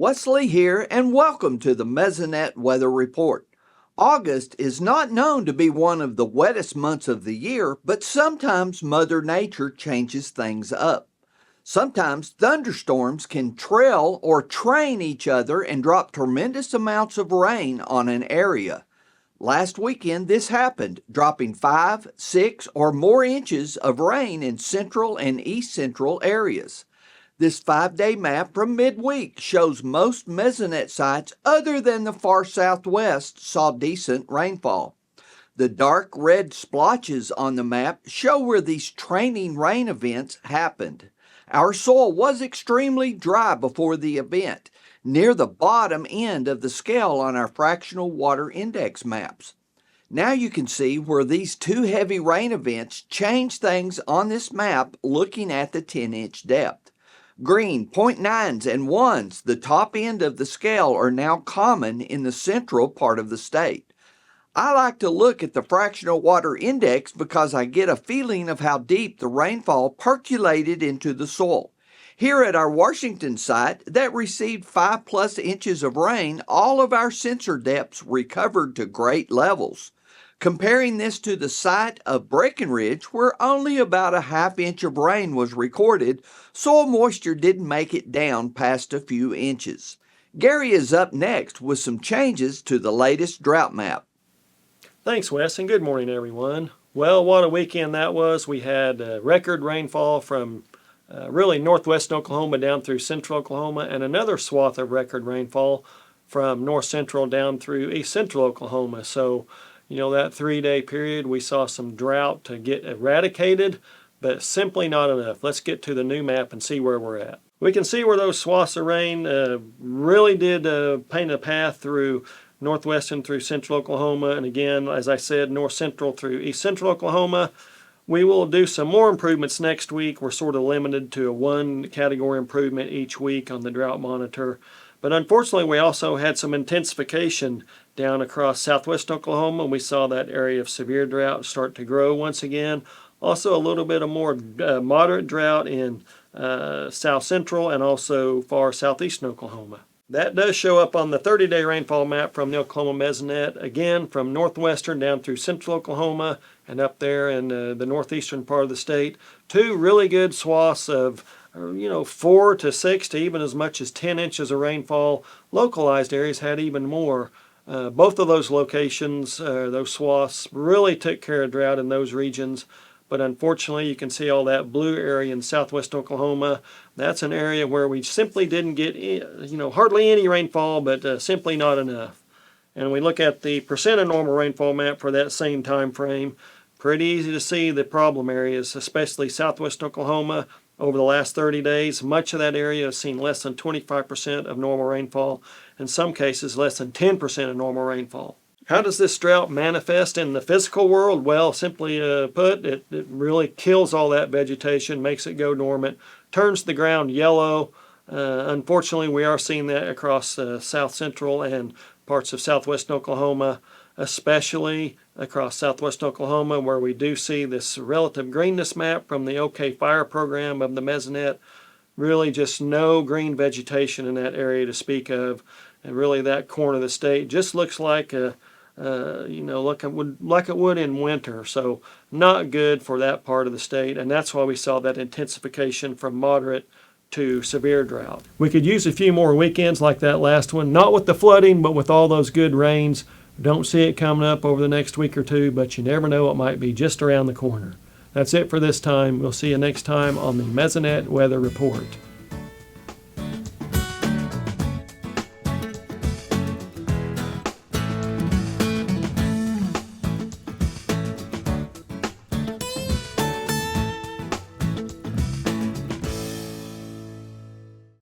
Wes Lee here, and welcome to the Mesonet Weather Report. August is not known to be one of the wettest months of the year, but sometimes Mother Nature changes things up. Sometimes thunderstorms can trail or train each other and drop tremendous amounts of rain on an area. Last weekend, this happened, dropping 5, 6, or more inches of rain in central and east central areas. This 5-day map from midweek shows most mesonet sites other than the far southwest saw decent rainfall. The dark red splotches on the map show where these training rain events happened. Our soil was extremely dry before the event, near the bottom end of the scale on our fractional water index maps. Now you can see where these two heavy rain events change things on this map looking at the 10-inch depth. Green, 0.9s and 1s, the top end of the scale, are now common in the central part of the state. I like to look at the fractional water index because I get a feeling of how deep the rainfall percolated into the soil. Here at our Washington site that received 5+ inches of rain, all of our sensor depths recovered to great levels. Comparing this to the site of Breckenridge, where only about a 1/2 inch of rain was recorded, soil moisture didn't make it down past a few inches. Gary is up next with some changes to the latest drought map. Thanks, Wes, and good morning, everyone. Well, what a weekend that was. We had record rainfall from really northwest Oklahoma down through central Oklahoma, and another swath of record rainfall from north central down through east central Oklahoma. So, that 3-day period, we saw some drought to get eradicated, but simply not enough. Let's get to the new map and see where we're at. We can see where those swaths of rain really did paint a path through northwestern through central Oklahoma, and again, as I said, north central through east central Oklahoma. We will do some more improvements next week. We're sort of limited to a 1-category improvement each week on the drought monitor. But unfortunately, we also had some intensification down across southwest Oklahoma. We saw that area of severe drought start to grow once again. Also a little bit of more moderate drought in south central and also far southeastern Oklahoma. That does show up on the 30-day rainfall map from the Oklahoma Mesonet, again from northwestern down through central Oklahoma and up there in the northeastern part of the state. 2 really good swaths of 4 to 6 to even as much as 10 inches of rainfall. Localized areas had even more. Both of those locations, those swaths, really took care of drought in those regions. But unfortunately, you can see all that blue area in southwest Oklahoma. That's an area where we simply didn't get, hardly any rainfall, but simply not enough. And we look at the percent of normal rainfall map for that same time frame. Pretty easy to see the problem areas, especially southwest Oklahoma. Over the last 30 days, much of that area has seen less than 25% of normal rainfall. In some cases, less than 10% of normal rainfall. How does this drought manifest in the physical world? Well, simply put, it really kills all that vegetation, makes it go dormant, turns the ground yellow. Unfortunately, we are seeing that across south central and parts of southwest Oklahoma, especially across southwest Oklahoma, where we do see this relative greenness map from the OK Fire program of the Mesonet. Really just no green vegetation in that area to speak of. And really that corner of the state just looks like like it would in winter. So not good for that part of the state, and that's why we saw that intensification from moderate to severe drought. We could use a few more weekends like that last one, not with the flooding, but with all those good rains. Don't see it coming up over the next week or two, but you never know, it might be just around the corner. That's it for this time. We'll see you next time on the Mesonet Weather Report.